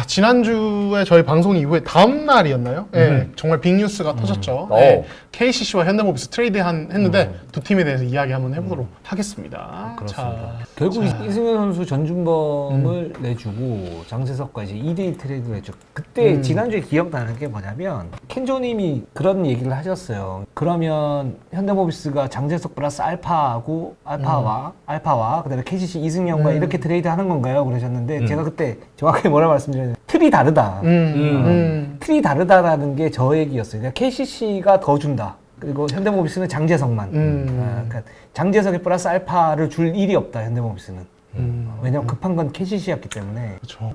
지난주에 저희 방송 이후에 다음 날이었나요? 네, 정말 빅뉴스가 터졌죠. 네, KCC와 현대모비스 했는데 두 팀에 대해서 이야기 한번 해보도록 하겠습니다. 그렇습니다. 결국 이승현 선수 전준범을 내주고 장재석과 이제 2대1 트레이드를 했죠. 그때 지난주에 기억나는 게 뭐냐면 켄조님이 그런 얘기를 하셨어요. 그러면 현대모비스가 장재석 플러스 알파와 그다음에 KCC 이승현과 이렇게 트레이드 하는 건가요? 그러셨는데 제가 그때 정확하게 뭐라 말씀드렸냐면 틀이 다르다. 틀이 다르다라는 게 저 얘기였어요. 그러니까 KCC가 더 준다. 그리고 현대모비스는 장재석만. 그러니까 장재석이 플러스 알파를 줄 일이 없다. 현대모비스는. 왜냐면 급한 건 KCC였기 때문에. 그렇죠.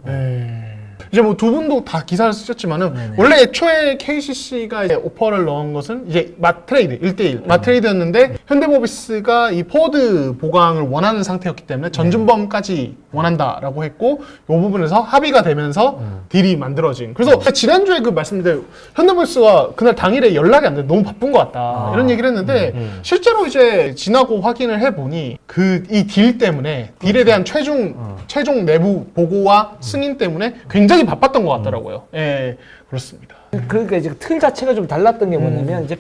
이제 뭐 두 분도 다 기사를 쓰셨지만은 원래 애초에 KCC가 이제 오퍼를 넣은 것은 이제 맞트레이드 1대1 맞트레이드였는데 현대모비스가 이 포워드 보강을 원하는 상태였기 때문에 전준범까지 원한다라고 했고 이 부분에서 합의가 되면서 딜이 만들어진. 그래서 지난주에 그 말씀드린 현대모비스가 그날 당일에 연락이 안 돼. 너무 바쁜 것 같다. 이런 얘기를 했는데 실제로 이제 지나고 확인을 해보니 그 이 딜 때문에 딜에 대한 최종 내부 보고와 승인 때문에 굉장히 바빴던 것 같더라고요. 예, 그렇습니다. 그러니까 이제 틀 자체가 좀 달랐던 게 뭐냐면 이제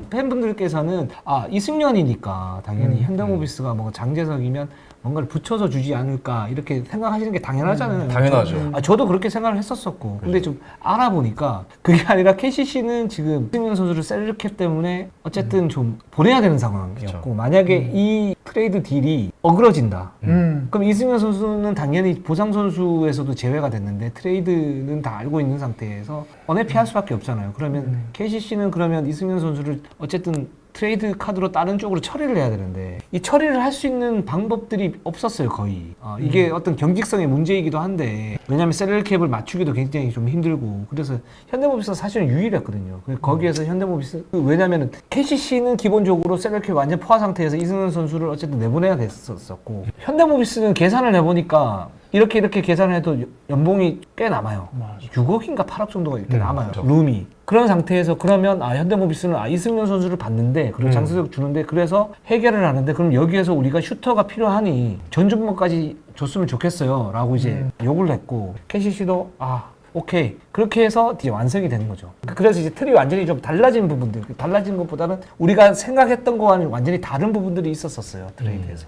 팬분들께서는 이승연이니까 당연히 현대모비스가 뭐 장재석이면 뭔가를 붙여서 주지 않을까 이렇게 생각하시는 게 당연하잖아요. 당연하죠. 저도 그렇게 생각을 했었었고 근데 좀 알아보니까 그게 아니라 KCC는 지금 이승현 선수를 셀럽캡 때문에 어쨌든 좀 보내야 되는 상황이었고 만약에 이 트레이드 딜이 어그러진다. 그럼 이승현 선수는 당연히 보상 선수에서도 제외가 됐는데 트레이드는 다 알고 있는 상태에서 언해피할 수밖에 없잖아요. 그러면 KCC는 그러면 이승현 선수를 어쨌든 트레이드 카드로 다른 쪽으로 처리를 해야 되는데 이 처리를 할 수 있는 방법들이 없었어요 거의. 이게 어떤 경직성의 문제이기도 한데 왜냐하면 셀러리 캡을 맞추기도 굉장히 좀 힘들고 그래서 현대모비스가 사실은 유일했거든요. 거기에서 현대모비스 왜냐하면 KCC는 기본적으로 셀러리 캡 완전 포화 상태에서 이승현 선수를 어쨌든 내보내야 됐었고 현대모비스는 계산을 해보니까 이렇게 계산을 해도 연봉이 꽤 남아요. 6억인가 8억 정도가 이렇게 남아요. 그렇죠. 룸이. 그런 상태에서 그러면 현대모비스는 이승현 선수를 받는데 그리고 장재석 주는데 그래서 해결을 하는데 그럼 여기에서 우리가 슈터가 필요하니 전준범까지 줬으면 좋겠어요 라고 이제 요구를 했고 KCC도 오케이 그렇게 해서 이제 완성이 되는 거죠. 그래서 이제 틀이 완전히 좀 달라진 부분들 달라진 것보다는 우리가 생각했던 거와는 완전히 다른 부분들이 있었어요 트레이드에서.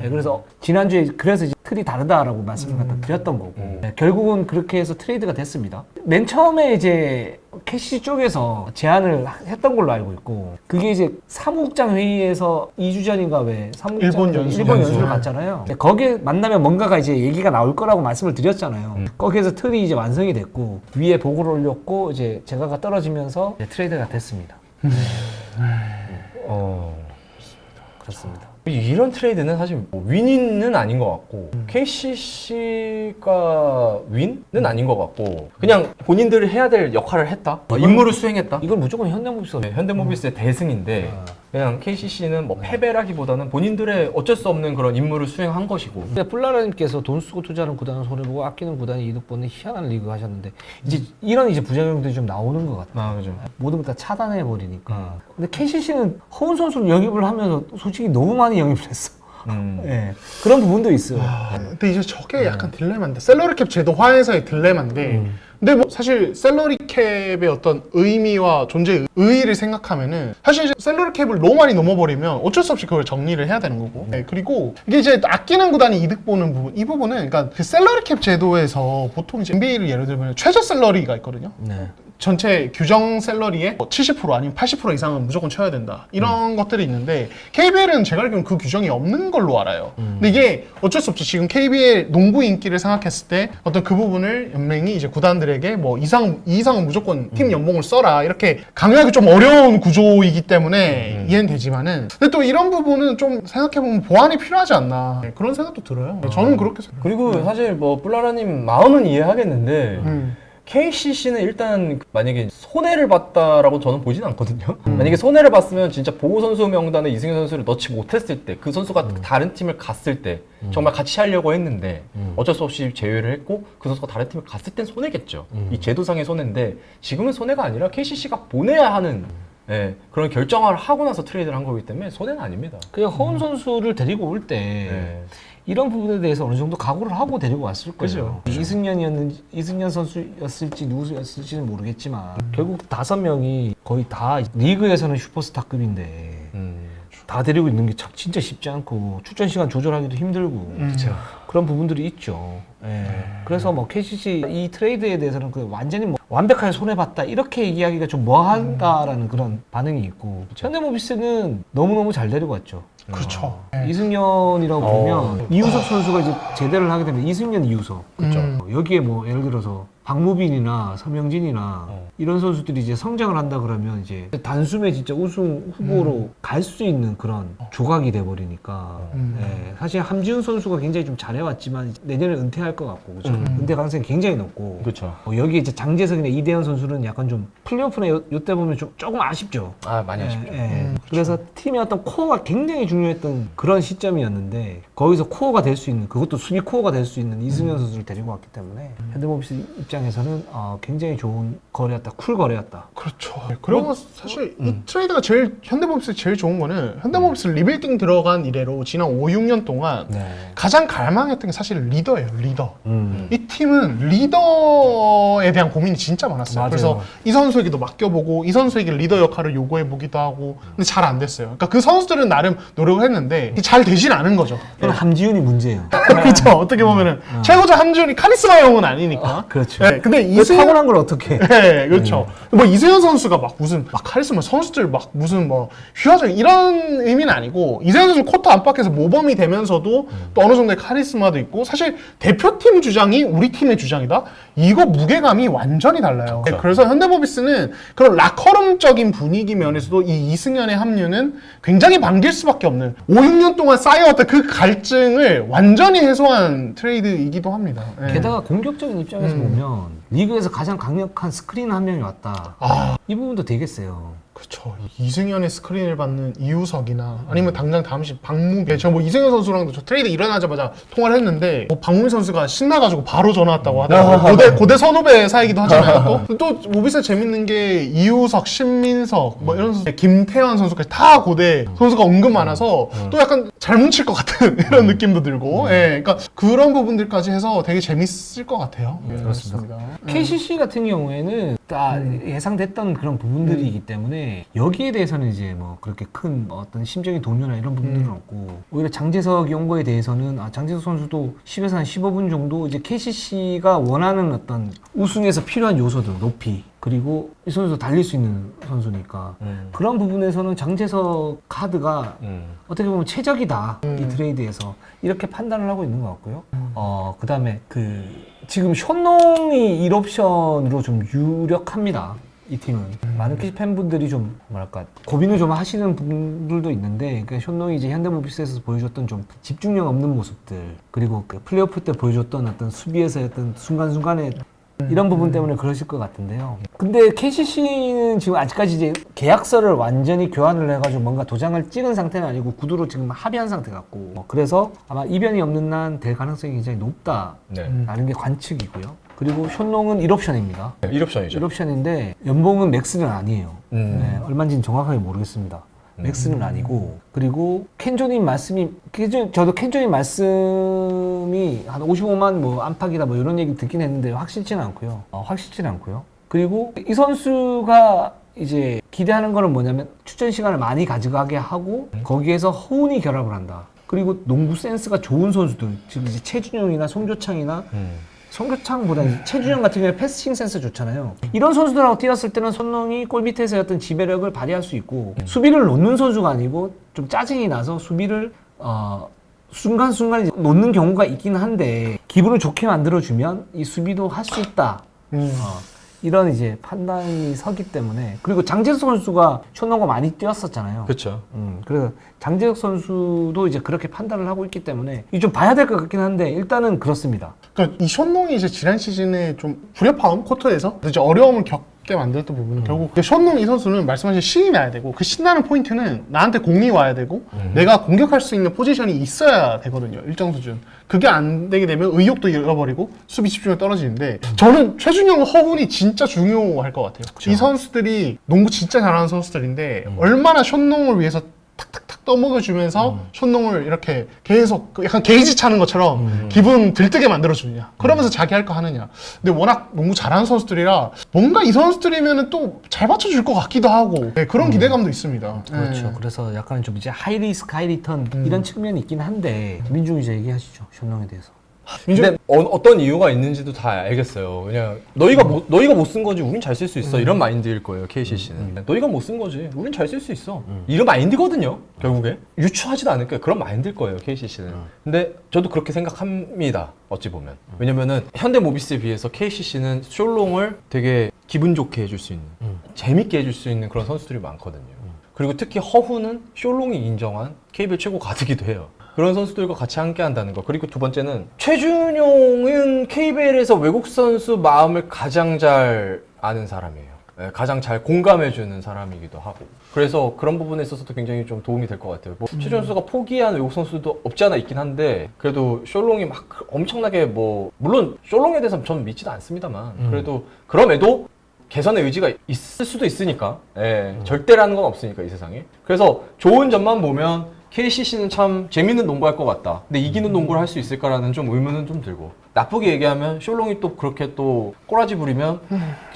그래서 지난주에 그래서 이제 틀이 다르다라고 말씀을 갖다 드렸던 거고 결국은 그렇게 해서 트레이드가 됐습니다. 맨 처음에 이제 KCC 쪽에서 제안을 했던 걸로 알고 있고 그게 이제 사무국장 회의에서 2주 전인가 왜 사무국장 일본 연수를 갔잖아요. 거기에 만나면 뭔가가 이제 얘기가 나올 거라고 말씀을 드렸잖아요. 거기에서 틀이 이제 완성이 됐고 위에 보고를 올렸고 이제 제가가 떨어지면서 이제 트레이드가 됐습니다. 그렇습니다. 이런 트레이드는 사실 뭐 윈은 아닌 것 같고 KCC가 윈은 아닌 것 같고 그냥 본인들이 해야 될 역할을 했다. 임무를 수행했다. 이건 무조건 현대모비스. 현대모비스의 대승인데 그냥 KCC는 뭐 패배라기보다는 본인들의 어쩔 수 없는 그런 임무를 수행한 것이고. 근데 뿔라라님께서 돈 쓰고 투자하는 구단은 손해보고 아끼는 구단이 이득 보는 희한한 리그 하셨는데 이제 이런 이제 부작용들이 좀 나오는 것 같아요. 그죠. 모든 걸 다 차단해 버리니까. 근데 KCC는 허운 선수를 영입을 하면서 솔직히 너무 많이 영입을 했어. 네. 그런 부분도 있어요. 근데 이제 저게 약간 딜레마인데 셀러리 캡 제도화에서의 딜레마인데 근데 뭐 사실 셀러리 캡의 어떤 의미와 존재의 의의를 생각하면은 사실 이제 셀러리 캡을 너무 많이 넘어버리면 어쩔 수 없이 그걸 정리를 해야 되는 거고 그리고 이게 이제 아끼는 구단이 이득 보는 부분 이 부분은 그러니까 그 셀러리 캡 제도에서 보통 이제 NBA를 예를 들면 최저 셀러리가 있거든요. 전체 규정 샐러리의 70% 아니면 80% 이상은 무조건 쳐야 된다. 이런 것들이 있는데 KBL은 제가 알기로는 그 규정이 없는 걸로 알아요. 근데 이게 어쩔 수 없죠. 지금 KBL 농구 인기를 생각했을 때 어떤 그 부분을 연맹이 이제 구단들에게 뭐 이 이상은 무조건 팀 연봉을 써라. 이렇게 강요하기 좀 어려운 구조이기 때문에 이해는 되지만은 근데 또 이런 부분은 좀 생각해보면 보완이 필요하지 않나. 그런 생각도 들어요. 저는 그렇게 생각해요. 그리고 사실 뭐 뿔라라님 마음은 이해하겠는데 KCC는 일단 만약에 손해를 봤다라고 저는 보진 않거든요. 만약에 손해를 봤으면 진짜 보호 선수 명단에 이승현 선수를 넣지 못했을 때 그 선수가 다른 팀을 갔을 때 정말 같이 하려고 했는데 어쩔 수 없이 제외를 했고 그 선수가 다른 팀을 갔을 땐 손해겠죠. 이 제도상의 손해인데 지금은 손해가 아니라 KCC가 보내야 하는 그런 결정을 하고 나서 트레이드를 한 거기 때문에 손해는 아닙니다. 그냥 허운 선수를 데리고 올 때 이런 부분에 대해서 어느 정도 각오를 하고 데리고 왔을 거예요. 그죠. 이승현 선수였을지 누구였을지는 모르겠지만 결국 5명이 거의 다 리그에서는 슈퍼스타급인데 다 데리고 있는 게 참 진짜 쉽지 않고 출전 시간 조절하기도 힘들고 그런 부분들이 있죠. 예. 그래서 뭐 KCC 이 트레이드에 대해서는 그 완전히 뭐 완벽하게 손해봤다 이렇게 얘기하기가 좀 뭐한다라는 그런 반응이 있고 현대모비스는 너무너무 잘 데리고 왔죠. 그렇죠. 이승현이라고 보면 이우석 선수가 이제 제대를 하게 되면 이승현, 이우석 여기에 뭐 예를 들어서 박무빈이나 서명진이나 이런 선수들이 이제 성장을 한다 그러면 이제 단숨에 진짜 우승 후보로 갈 수 있는 그런 조각이 돼버리니까 예, 사실 함지훈 선수가 굉장히 좀 잘해왔지만 내년에 은퇴할 것 같고 그렇죠? 은퇴 가능성이 굉장히 높고 그렇죠. 여기 이제 장재석이나 이대현 선수는 약간 좀 플레이오프나 요때 보면 좀 조금 아쉽죠. 아 많이 아쉽죠. 그래서 팀의 어떤 코어가 굉장히 중요했던 그런 시점이었는데 거기서 코어가 될 수 있는 그것도 수비 코어가 될 수 있는 이승현 선수를 데리고 왔기 때문에 현대모비스 입장에서는 굉장히 좋은 거래였다, 쿨 거래였다. 그렇죠. 그리고 사실 이 트레이드가 제일 현대모비스 제일 좋은 거는 현대모비스 리빌딩 들어간 이래로 지난 5, 6년 동안 가장 갈망했던 게 사실 리더예요. 리더. 이 팀은 리더에 대한 고민이 진짜 많았어요. 맞아요. 그래서 이 선수에게도 맡겨보고 이 선수에게 리더 역할을 요구해보기도 하고 근데 잘 안 됐어요. 그러니까 그 선수들은 나름 노력을 했는데 잘 되진 않은 거죠. 그건 함지훈이 문제예요. 그렇죠. 어떻게 보면은 최고자 함지훈이 카리스마 형은 아니니까. 그렇죠. 네, 근데 그 타고난 걸 어떻게? 네, 그렇죠. 뭐 이승현 선수가 막 무슨 막 카리스마 선수들 막 무슨 뭐 휘하적 이런 의미는 아니고 이승현 선수 코트 안팎에서 모범이 되면서도 또 어느 정도의 카리스마도 있고 사실 대표팀 주장이 우리 팀의 주장이다. 이거 무게감이 완전히 달라요. 그렇죠. 그래서 현대모비스는 그런 라커룸적인 분위기 면에서도 이 이승현의 합류는 굉장히 반길 수밖에 없는 5, 6년 동안 쌓여왔던 그 갈증을 완전히 해소한 트레이드이기도 합니다. 네. 게다가 공격적인 입장에서 보면 리그에서 가장 강력한 스크린 한 명이 왔다. 이 부분도 되게 세요. 그렇죠. 이승현의 스크린을 받는 이우석이나 아니면 당장 다음 시 박무빈. 제가 뭐 이승현 선수랑도 저 트레이드 일어나자마자 통화를 했는데 뭐 박무빈 선수가 신나가지고 바로 전화 왔다고 하더라고요. 고대 선후배 사이기도 하잖아요. 또 모비스 재밌는 게 이우석, 신민석 뭐 이런 선수, 김태환 선수까지 다 고대 선수가 은근 많아서 또 약간 잘 뭉칠 것 같은 이런 느낌도 들고. 예, 그러니까 그런 부분들까지 해서 되게 재밌을 것 같아요. 예, 그렇습니다. KCC 같은 경우에는 다 예상됐던 그런 부분들이기 때문에 여기에 대해서는 이제 뭐 그렇게 큰 어떤 심적인 동요나 이런 부분들은 없고 오히려 장재석이 온 거에 대해서는 장재석 선수도 10에서 한 15분 정도 이제 KCC가 원하는 어떤 우승에서 필요한 요소들 높이 그리고 이 선수도 달릴 수 있는 선수니까 그런 부분에서는 장재석 카드가 어떻게 보면 최적이다 이 트레이드에서 이렇게 판단을 하고 있는 것 같고요. 그 다음에 지금 션농이 1옵션으로 좀 유력합니다. 이 팀은 많은 KC 팬분들이 좀 뭐랄까 고민을 좀 하시는 분들도 있는데 그러니까 션농이 이제 현대모비스에서 보여줬던 좀 집중력 없는 모습들 그리고 그 플레이오프 때 보여줬던 어떤 수비에서의 어떤 순간순간에 이런 부분 때문에 그러실 것 같은데요. 근데 KCC는 지금 아직까지 이제 계약서를 완전히 교환을 해가지고 뭔가 도장을 찍은 상태는 아니고 구두로 지금 합의한 상태 같고 그래서 아마 이변이 없는 한 될 가능성이 굉장히 높다라는 게 관측이고요. 그리고 션농은 1옵션입니다. 1옵션이죠. 1옵션인데 연봉은 맥스는 아니에요. 네, 얼마인지는 정확하게 모르겠습니다. 맥스는 아니고 그리고 켄조님 말씀이 저도 켄조님 말씀이 한 55만 뭐 안팎이다 뭐 이런 얘기 듣긴 했는데 확실치는 않고요. 그리고 이 선수가 이제 기대하는 거는 뭐냐면 출전 시간을 많이 가져가게 하고 거기에서 허운이 결합을 한다. 그리고 농구 센스가 좋은 선수들 지금 이제 최준용이나 송교창이나 송교창보다 최준영 같은 경우에 패스팅 센스 좋잖아요. 이런 선수들하고 뛰었을 때는 손흥이 골 밑에서의 어떤 지배력을 발휘할 수 있고 수비를 놓는 선수가 아니고 좀 짜증이 나서 수비를 순간순간 놓는 경우가 있긴 한데 기분을 좋게 만들어주면 이 수비도 할 수 있다. 이런 이제 판단이 서기 때문에 그리고 장재석 선수가 션농과 많이 뛰었었잖아요. 그렇죠. 그래서 장재석 선수도 이제 그렇게 판단을 하고 있기 때문에 이 좀 봐야 될 것 같긴 한데 일단은 그렇습니다. 그러니까 이 션농이 이제 지난 시즌에 좀 불협화음 코트에서 이제 어려움을 겪게 만들었던 부분은 결국 션농 이 선수는 말씀하신 신이 나야 되고 그 신나는 포인트는 나한테 공이 와야 되고 내가 공격할 수 있는 포지션이 있어야 되거든요. 일정 수준. 그게 안 되게 되면 의욕도 잃어버리고 수비 집중력이 떨어지는데 저는 최준영, 허훈이 진짜 중요할 것 같아요. 이 선수들이 농구 진짜 잘하는 선수들인데 얼마나 션농을 위해서 탁탁탁 떠먹여주면서 쇼농을 이렇게 계속 약간 게이지 차는 것처럼 기분 들뜨게 만들어주느냐. 그러면서 자기 할 거 하느냐. 근데 워낙 농구 잘하는 선수들이라 뭔가 이 선수들이면 또 잘 받쳐줄 것 같기도 하고 네, 그런 기대감도 있습니다. 그렇죠. 네. 그래서 약간 좀 이제 하이리스크 하이리턴 이런 측면이 있긴 한데 민중 이제 얘기하시죠. 쇼농에 대해서. 근데 어떤 이유가 있는지도 다 알겠어요. 그냥 너희가 못 쓴 거지, 우린 잘 쓸 수 있어. 이런 마인드일 거예요, KCC는. 너희가 못 쓴 거지, 우린 잘 쓸 수 있어. 이런 마인드거든요, 결국에. 유추하지도 않을 거예요. 그런 마인드일 거예요, KCC는. 근데 저도 그렇게 생각합니다, 어찌 보면. 왜냐면은 현대모비스에 비해서 KCC는 쇼롱을 되게 기분 좋게 해줄 수 있는, 재밌게 해줄 수 있는 그런 선수들이 많거든요. 그리고 특히 허훈은 쇼롱이 인정한 KBL 최고 가드기도 해요. 그런 선수들과 같이 함께 한다는 거. 그리고 두 번째는 최준용은 KBL에서 외국 선수 마음을 가장 잘 아는 사람이에요. 네, 가장 잘 공감해주는 사람이기도 하고. 그래서 그런 부분에 있어서도 굉장히 좀 도움이 될 것 같아요. 뭐 최준용 선수가 포기한 외국 선수도 없지 않아 있긴 한데 그래도 쇼롱이 막 엄청나게 물론 쇼롱에 대해서는 저는 믿지도 않습니다만 그래도 그럼에도 개선의 의지가 있을 수도 있으니까 절대라는 건 없으니까 이 세상에. 그래서 좋은 점만 보면 KCC는 참 재밌는 농구할 것 같다. 근데 이기는 농구를 할 수 있을까라는 좀 의문은 좀 들고, 나쁘게 얘기하면 쇼롱이 또 그렇게 또 꼬라지 부리면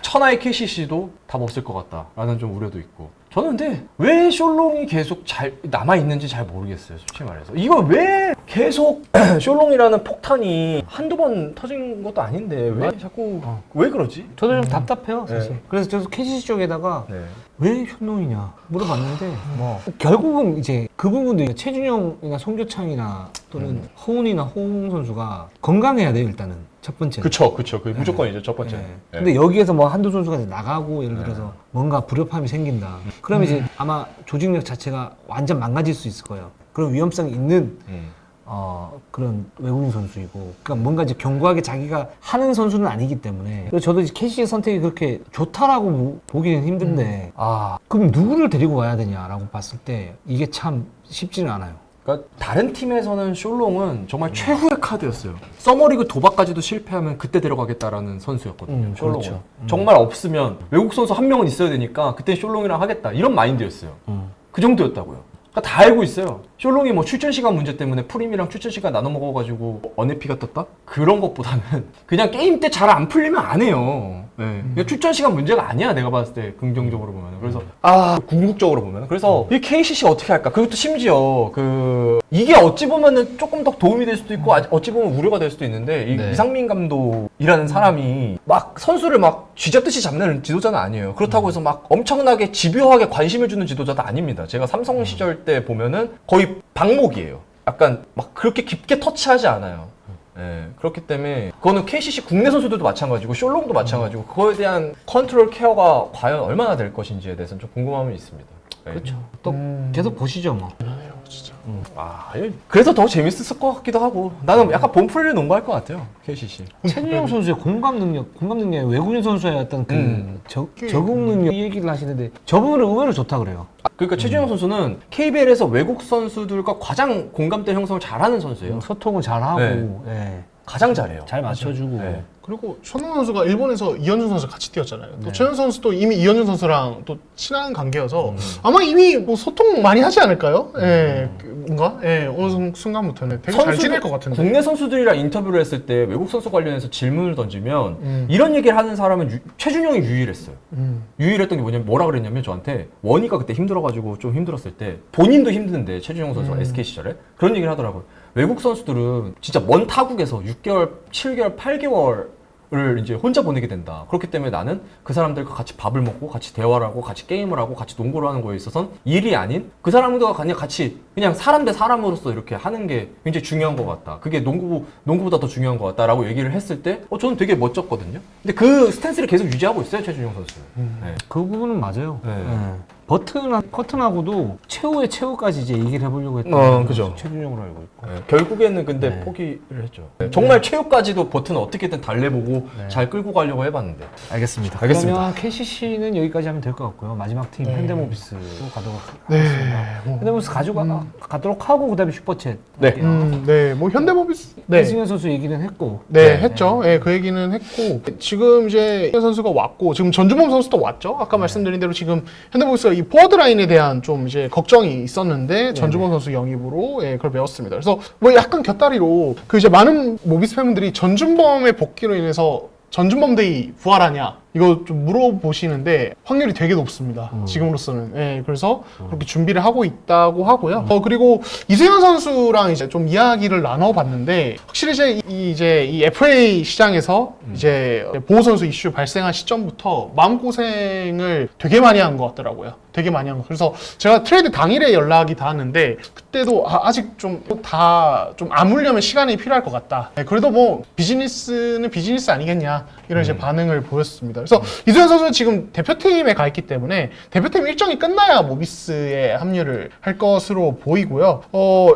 천하의 KCC도 답 없을 것 같다라는 좀 우려도 있고. 저는 근데 왜 쇼롱이 계속 잘 남아있는지 잘 모르겠어요, 솔직히 말해서. 이걸 왜 계속 쇼롱이라는 폭탄이 한두 번 터진 것도 아닌데 왜 자꾸 왜 그러지? 저도 좀 답답해요, 사실. 네. 그래서 저도 KCC 쪽에다가 네. 왜 쇼농이냐 물어봤는데 결국은 이제 그 부분도 최준용이나 송교창이나 또는 허훈이나 호웅 선수가 건강해야 돼요, 일단은 첫 번째. 그쵸. 그게 무조건이죠, 첫 번째. 네. 네. 근데 여기에서 뭐 한두 선수가 이제 나가고 예를 들어서 뭔가 불협함이 생긴다. 그러면 이제 아마 조직력 자체가 완전 망가질 수 있을 거예요. 그런 위험성이 있는 그런 외국인 선수이고, 그러니까 뭔가 이제 견고하게 자기가 하는 선수는 아니기 때문에. 그래서 저도 이제 KCC 선택이 그렇게 좋다라고 보기는 힘든데, 그럼 누구를 데리고 와야 되냐라고 봤을 때 이게 참 쉽지는 않아요. 그러니까 다른 팀에서는 쇼롱은 정말 최후의 카드였어요. 서머리그 도박까지도 실패하면 그때 데려가겠다라는 선수였거든요. 쇼롱은. 그렇죠. 정말 없으면 외국 선수 한 명은 있어야 되니까 그때 쇼롱이랑 하겠다, 이런 마인드였어요. 그 정도였다고요. 그러니까 다 알고 있어요. 쇼롱이 뭐 출전 시간 문제 때문에 프림이랑 출전 시간 나눠 먹어가지고 언해피가 떴다? 그런 것보다는 그냥 게임 때 잘 안 풀리면 안 해요. 네. 그냥 출전 시간 문제가 아니야, 내가 봤을 때 긍정적으로 보면. 그래서 궁극적으로 보면. 그래서 이 KCC 어떻게 할까? 그것도 심지어 이게 어찌 보면은 조금 더 도움이 될 수도 있고 어찌 보면 우려가 될 수도 있는데 이상민 감독이라는 사람이 막 선수를 막 쥐잡듯이 잡는 지도자는 아니에요. 그렇다고 해서 막 엄청나게 집요하게 관심을 주는 지도자도 아닙니다. 제가 삼성 시절 때 보면은 거의 방목이에요. 약간 막 그렇게 깊게 터치하지 않아요. 네, 그렇기 때문에 그거는 KCC 국내 선수들도 마찬가지고 쇼롱도 마찬가지고 그거에 대한 컨트롤 케어가 과연 얼마나 될 것인지에 대해서는 좀 궁금함이 있습니다. 네. 그렇죠. 또 계속 보시죠, 뭐. 그래서 더 재밌었을 것 같기도 하고. 나는 약간 본프리를 농구할 것 같아요, KCC. 최준용 선수의 공감 능력이 외국인 선수의 어떤 적응 능력 이 얘기를 하시는데 저 부분은 의외로 좋다 그래요. 그러니까 최준용 선수는 KBL에서 외국 선수들과 가장 공감대 형성을 잘하는 선수예요. 소통을 잘하고 네. 가장 잘해요. 잘 맞춰주고. 네. 그리고 손흥민 선수가 일본에서 이현준 선수 같이 뛰었잖아요. 또 최현 선수도 이미 이현준 선수랑 또 친한 관계여서 아마 이미 뭐 소통 많이 하지 않을까요? 예, 뭔가 어느 순간부터는 되게 잘 지낼 것 같은데. 국내 선수들이랑 인터뷰를 했을 때 외국 선수 관련해서 질문을 던지면 이런 얘기를 하는 사람은 최준용이 유일했어요. 유일했던 게 뭐라 그랬냐면 저한테 원희가 그때 힘들어가지고 좀 힘들었을 때 본인도 힘든데 최준용 선수가 SK 시절에 그런 얘기를 하더라고요. 외국 선수들은 진짜 먼 타국에서 6개월, 7개월, 8개월을 이제 혼자 보내게 된다. 그렇기 때문에 나는 그 사람들과 같이 밥을 먹고 같이 대화를 하고 같이 게임을 하고 같이 농구를 하는 거에 있어서는 일이 아닌 그 사람들과 그냥 같이 그냥 사람 대 사람으로서 이렇게 하는 게 굉장히 중요한 것 같다. 그게 농구보다 더 중요한 것 같다라고 얘기를 했을 때 저는 되게 멋졌거든요. 근데 그 스탠스를 계속 유지하고 있어요, 최준용 선수는. 네. 그 부분은 맞아요. 네. 버튼하고도 최후의 최후까지 이제 얘기를 해보려고 했던 그죠. 최준용으로 알고 있고. 결국에는 근데 포기를 했죠. 정말 최후까지도 버튼을 어떻게든 달래보고 잘 끌고 가려고 해봤는데. 알겠습니다. 알겠습니다. 그러면 KCC는 여기까지 하면 될 것 같고요. 마지막 팀 현대모비스로 가도록 네, 하겠습니다. 현대모비스 가도록 하고 그다음에 슈퍼챗. 네. 네, 뭐 현대모비스 이승현 선수 얘기는 했고. 했죠. 그 얘기는 했고 지금 이제 이승현 선수가 왔고 지금 전주범 선수도 왔죠. 아까 말씀드린 대로 지금 현대모비스가 이 포워드 라인에 대한 좀 이제 걱정 걱정이 있었는데 전주범 선수 영입으로 그걸 메웠습니다. 그래서 뭐 약간 곁다리로 그 이제 많은 모비스 팬분들이 전준범의 복귀로 인해서 전준범데이 부활하냐 이거 좀 물어보시는데 확률이 되게 높습니다. 지금으로서는. 그래서 그렇게 준비를 하고 있다고 하고요. 그리고 이승현 선수랑 이제 좀 이야기를 나눠봤는데 확실히 이제 이 FA 시장에서 이제 보호 선수 이슈 발생한 시점부터 마음고생을 되게 많이 한 것 같더라고요. 되게 많이 한 거. 그래서 제가 트레이드 당일에 연락이 닿았는데 그때도 아직 좀 다 좀 아물려면 시간이 필요할 것 같다. 그래도 뭐 비즈니스는 비즈니스 아니겠냐 이런 이제 반응을 보였습니다. 그래서 이승현 선수는 지금 대표팀에 가 있기 때문에 대표팀 일정이 끝나야 모비스에 합류를 할 것으로 보이고요.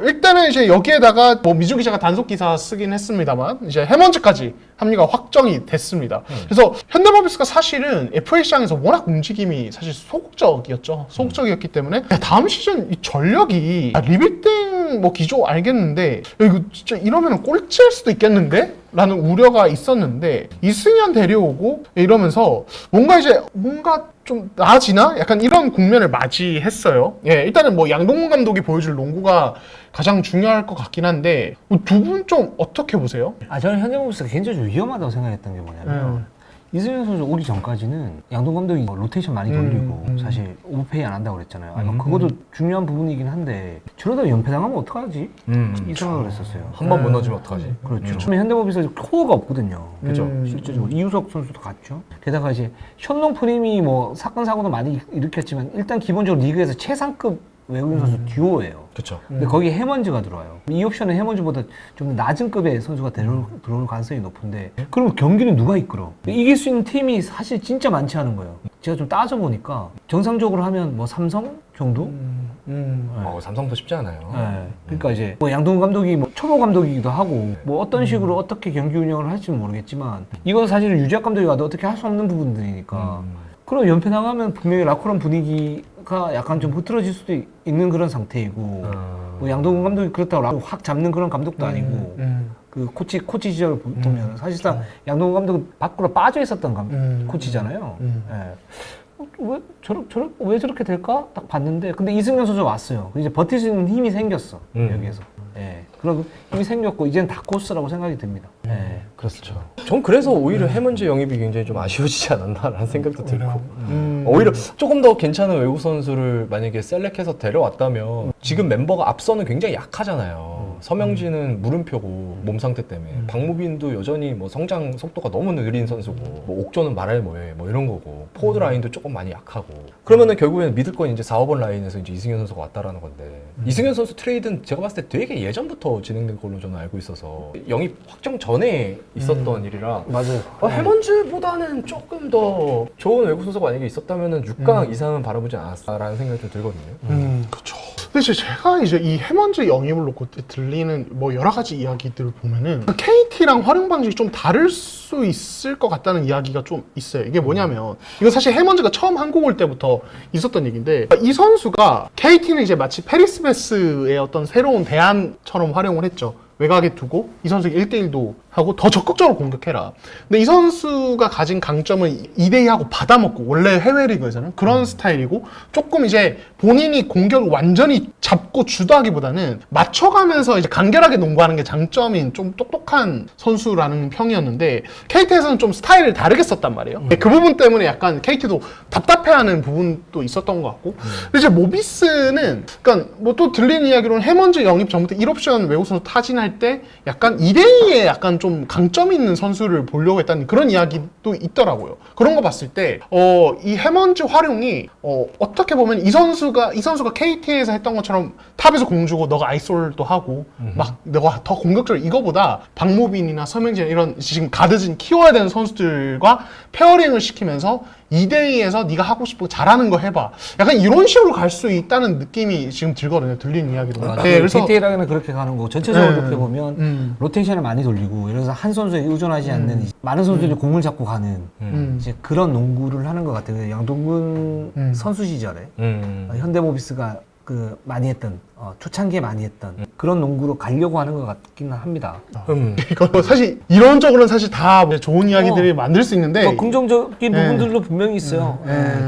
일단은 이제 여기에다가 뭐 미주 기자가 단속 기사 쓰긴 했습니다만 이제 해먼즈까지 합류가 확정이 됐습니다. 그래서 현대모비스가 사실은 FA 시장에서 워낙 움직임이 사실 소극적이었기 때문에 다음 시즌 이 전력이 리빌딩 뭐 기조 알겠는데 이거 진짜 이러면 꼴찌할 수도 있겠는데? 라는 우려가 있었는데 이승현 데려오고 이러면서 뭔가 좀 나아지나? 약간 이런 국면을 맞이했어요. 일단은 뭐 양동근 감독이 보여줄 농구가 가장 중요할 것 같긴 한데 두 분 좀 어떻게 보세요? 저는 현대모비스가 개인적으로 위험하다고 생각했던 게 뭐냐면 이승현 선수 오기 전까지는 양동 감독이 로테이션 많이 돌리고 사실 오버페이 안 한다고 그랬잖아요. 그것도 중요한 부분이긴 한데 저러다 연패당하면 어떡하지? 이 생각을 했었어요. 한 번 무너지면 어떡하지? 그렇죠. 처음에 현대모비스 코어가 없거든요. 그죠. 실제적으로 이우석 선수도 갔죠. 게다가 이제 현농 프림이 뭐 사건 사고도 많이 일으켰지만 일단 기본적으로 리그에서 최상급 외국인 선수 듀오예요. 그렇죠. 근데 거기에 해먼즈가 들어와요. 이 옵션은 해먼즈보다 좀 낮은 급의 선수가 들어올 가능성이 높은데 그러면 경기는 누가 이끌어? 이길 수 있는 팀이 사실 진짜 많지 않은 거예요. 제가 좀 따져보니까 정상적으로 하면 뭐 삼성 정도? 삼성도 쉽지 않아요. 그러니까 이제 뭐 양동근 감독이 뭐 초보 감독이기도 하고 뭐 어떤 식으로 어떻게 경기 운영을 할지는 모르겠지만 이건 사실 유지학 감독이 와도 어떻게 할 수 없는 부분들이니까 그럼 연패 나가면 분명히 라커런 분위기가 약간 좀 흐트러질 수도 있는 그런 상태이고 뭐 양동근 감독이 그렇다고 확 잡는 그런 감독도 아니고 그 코치 시절을 보면 사실상 양동근 감독은 밖으로 빠져 있었던 코치잖아요. 왜 저렇게 될까? 딱 봤는데 근데 이승현 선수 왔어요. 이제 버틸 수 있는 힘이 생겼어 여기에서. 그런 힘이 생겼고 이제는 다코스라고 생각이 듭니다. 그렇죠. 전 그래서 오히려 해먼즈 영입이 굉장히 좀 아쉬워지지 않았나라는 생각도 들고 오히려 조금 더 괜찮은 외국 선수를 만약에 셀렉해서 데려왔다면 지금 멤버가 앞서는 굉장히 약하잖아요. 서명진은 물음표고 몸 상태 때문에 박무빈도 여전히 뭐 성장 속도가 너무 느린 선수고 뭐 옥조는 말할 뭐해 뭐 이런 거고 포워드 라인도 조금 많이 약하고 그러면은 결국에는 믿을 건 이제 4, 5번 라인에서 이제 이승현 선수가 왔다라는 건데 이승현 선수 트레이드는 제가 봤을 때 되게 예전부터 진행된 걸로 저는 알고 있어서 영입 확정 전에 있었던 일이라 맞아요. 해먼즈보다는 조금 더 좋은 외국 선수가 만약에 있었다면은 6강 이상은 바라보지 않았다라는 생각이 좀 들거든요. 그렇죠. 근데 제가 이제 이 해먼즈 영입을 놓고 들리는 뭐 여러 가지 이야기들을 보면은 KT랑 활용 방식이 좀 다를 수 있을 것 같다는 이야기가 좀 있어요. 이게 뭐냐면 이건 사실 해먼즈가 처음 한국 올 때부터 있었던 얘기인데 이 선수가 KT는 이제 마치 페리스 베스의 어떤 새로운 대안처럼 활용을 했죠. 외곽에 두고 이 선수에게 1대1도 하고 더 적극적으로 공격해라. 근데 이 선수가 가진 강점은 2대2하고 받아먹고 원래 해외 리그에서는 그런 스타일이고 조금 이제 본인이 공격을 완전히 잡고 주도하기보다는 맞춰가면서 이제 간결하게 농구하는 게 장점인 좀 똑똑한 선수라는 평이었는데 KT에서는 좀 스타일을 다르게 썼단 말이에요. 그 부분 때문에 약간 KT도 답답해하는 부분도 있었던 것 같고 근데 이제 모비스는 그러니까 뭐 또 들리는 이야기로는 해먼즈 영입 전부터 1옵션 외국 선수 타진할 때 약간 2대2에 약간 좀 강점 있는 선수를 보려고 했다는 그런 이야기도 있더라고요. 그런 거 봤을 때 이 해먼즈 활용이 어떻게 보면 이 선수가 KT에서 했던 것처럼 탑에서 공 주고 너가 아이솔도 하고 막 너가 더 공격적으로 이거보다 박무빈이나 서명진 이런 지금 가드진 키워야 되는 선수들과 페어링을 시키면서 2대2에서 네가 하고 싶고 잘하는 거 해봐. 약간 이런 식으로 갈 수 있다는 느낌이 지금 들거든요. 들리는 이야기도. 그래서 디테일하게는 그렇게 가는 거고 전체적으로 그렇게 보면 로테이션을 많이 돌리고 이래서 한 선수에 의존하지 않는 많은 선수들이 공을 잡고 가는 이제 그런 농구를 하는 것 같아요. 양동근 선수 시절에 현대모비스가 많이 했던 초창기에 많이 했던 그런 농구로 가려고 하는 것 같기는 합니다. 이거 사실 이론적으로는 사실 다 좋은 이야기들이 만들 수 있는데 뭐 긍정적인 부분들도 분명히 있어요.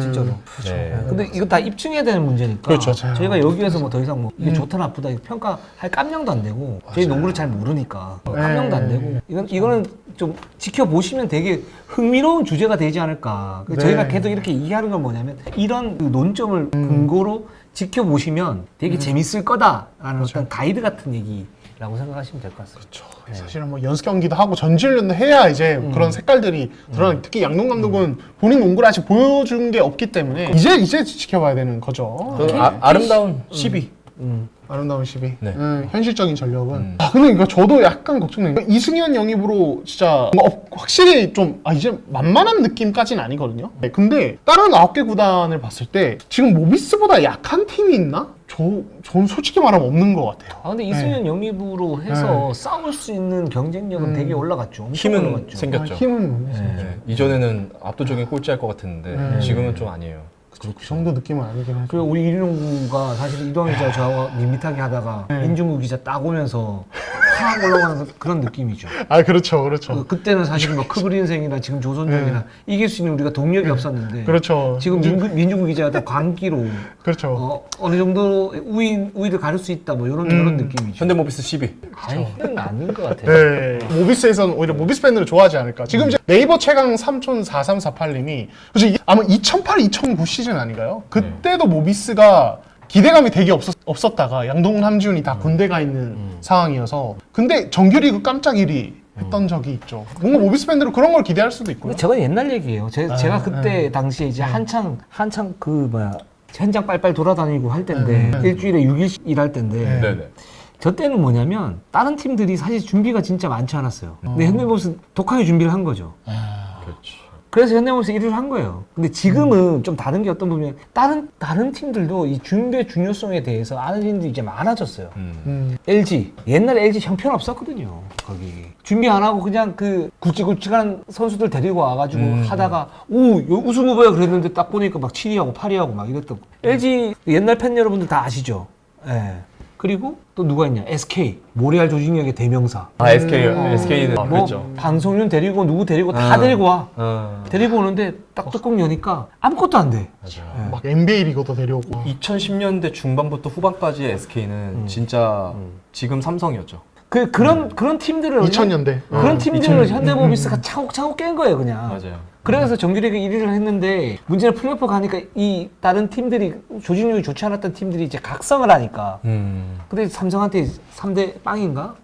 진짜로. 네. 근데 이거 다 입증해야 되는 문제니까. 그렇죠. 저희가 여기에서 뭐 더 이상 뭐 이게 좋다 나쁘다 이거 평가할 깜냥도 안 되고 저희 농구를 잘 모르니까 깜냥도 안 되고 이거는 좀 지켜보시면 되게 흥미로운 주제가 되지 않을까. 저희가 계속 이렇게 이해하는 건 뭐냐면 이런 그 논점을 근거로 지켜보시면 되게 재밌을 거다라는 어떤 가이드 같은 얘기라고 생각하시면 될 것 같습니다. 그렇죠. 사실은 뭐 연습 경기도 하고 전지훈련도 해야 이제 그런 색깔들이 드러나. 특히 양동 감독은 본인 농구를 아직 보여준 게 없기 때문에 이제 지켜봐야 되는 거죠. 아름다운 12. 아름다운 12. 네. 현실적인 전력은. 근데 이거 저도 약간 걱정돼요. 이승현 영입으로 진짜 뭔가 확실히 좀 이제 만만한 느낌까지는 아니거든요. 네, 근데 다른 9개 구단을 봤을 때 지금 모비스보다 약한 팀이 있나? 저는 솔직히 말하면 없는 것 같아요. 근데 이승현 영입으로 해서 싸울 수 있는 경쟁력은 되게 올라갔죠. 엄청 힘은 올라갔죠. 생겼죠. 힘은 네. 이전에는 압도적인 꼴찌할 것 같았는데 지금은 좀 아니에요. 그 정도 느낌은 아니긴 하죠. 그리고 우리 이리농구가 사실 이동희 기자 저하고 밋밋하게 하다가 민중구 기자 딱 오면서 확 올라가는 그런 느낌이죠. 그렇죠. 그때는 사실 뭐 크브린생이나 지금 조선중이나 이길 수 있는 우리가 동력이 없었는데 그렇죠. 지금 민중구 기자가 광기로 그렇죠. 어느 정도 우위를 가릴 수 있다 뭐 이런 느낌이죠. 현대모비스 12. 그건 아닌 것 같아요. 네. 모비스에서는 오히려 모비스 팬들을 좋아하지 않을까. 지금 이제 네이버 최강 3촌4348님이 아마 2008, 2009 시즌 아닌가요? 그때도 모비스가 기대감이 되게 없었다가 양동근, 함지훈이 다 군대 가 있는 상황이어서 근데 정규리그 깜짝 1위 했던 적이 있죠. 뭔가 모비스 팬들은 그런 걸 기대할 수도 있고요. 근데 저건 옛날 얘기예요. 제가 그때 당시에 이제 한창 현장 빨빨 돌아다니고 할 때인데 일주일에 6일 일할 때인데 네네. 저 때는 뭐냐면 다른 팀들이 사실 준비가 진짜 많지 않았어요. 근데 현대모비스 독하게 준비를 한 거죠. 그렇죠. 그래서 현대모비스 1위를 한 거예요. 근데 지금은 좀 다른 게 어떤 보면 다른 팀들도 이 준비의 중요성에 대해서 아는 팀들이 이제 많아졌어요. LG 옛날에 LG 형편없었거든요. 거기 준비 안 하고 그냥 그 굵직굵직한 선수들 데리고 와가지고 하다가 우승 후보야 그랬는데 딱 보니까 막 7위하고 8위하고 막 이랬던 LG 옛날 팬 여러분들 다 아시죠? 예. 그리고 또 누가 있냐? SK 모래알 조직력의 대명사. SK는 뭐 그랬죠. 방송윤 데리고 누구 데리고 다 데리고 와. 어. 데리고 오는데 딱 뚜껑 여니까 아무것도 안 돼. 맞아요. 막 NBA 리거도 데려오고. 2010년대 중반부터 후반까지의 SK는 진짜 지금 삼성이었죠. 그런 팀들을 2000년대. 그런 팀들을 현대모비스가 차곡차곡 깬 거예요, 그냥. 맞아요. 그래서 정규리그 1위를 했는데 문제는 플레이오프 가니까 이 다른 팀들이 조직력이 좋지 않았던 팀들이 이제 각성을 하니까. 근데 삼성한테 3대 빵인가?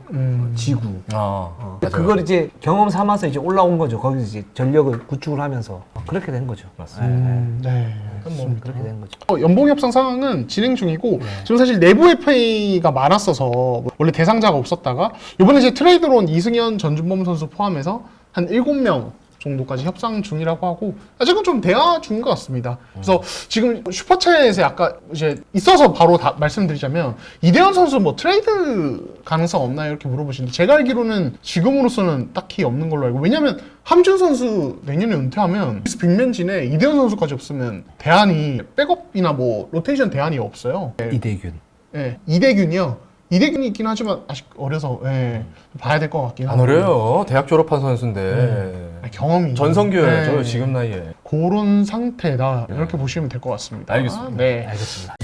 지구. 맞아요. 그걸 이제 경험 삼아서 이제 올라온 거죠. 거기서 이제 전력을 구축을 하면서 그렇게 된 거죠. 맞습니다. 네. 뭐 그렇게 된 거죠. 연봉 협상 상황은 진행 중이고 지금 사실 내부 FA가 많았어서 원래 대상자가 없었다가 이번에 이제 트레이드로 온 이승현, 전준범 선수 포함해서 한 7명 정도까지 협상 중이라고 하고 아직은 좀 대화 중인 것 같습니다. 그래서 지금 슈퍼챗에 아까 이제 있어서 바로 말씀드리자면 이대현 선수 뭐 트레이드 가능성 없나요? 이렇게 물어보시는데 제가 알기로는 지금으로서는 딱히 없는 걸로 알고 왜냐면 함준 선수 내년에 은퇴하면 빅맨진에 이대현 선수까지 없으면 대안이 백업이나 뭐 로테이션 대안이 없어요. 이대균. 네, 이대균이요. 이대균이 있긴 하지만 아직 어려서 봐야 될 것 같긴 안 하고. 어려요. 대학 졸업한 선수인데 경험이 전성기여야죠. 지금 나이에. 그런 상태다 이렇게 보시면 될 것 같습니다. 알겠습니다. 네. 알겠습니다.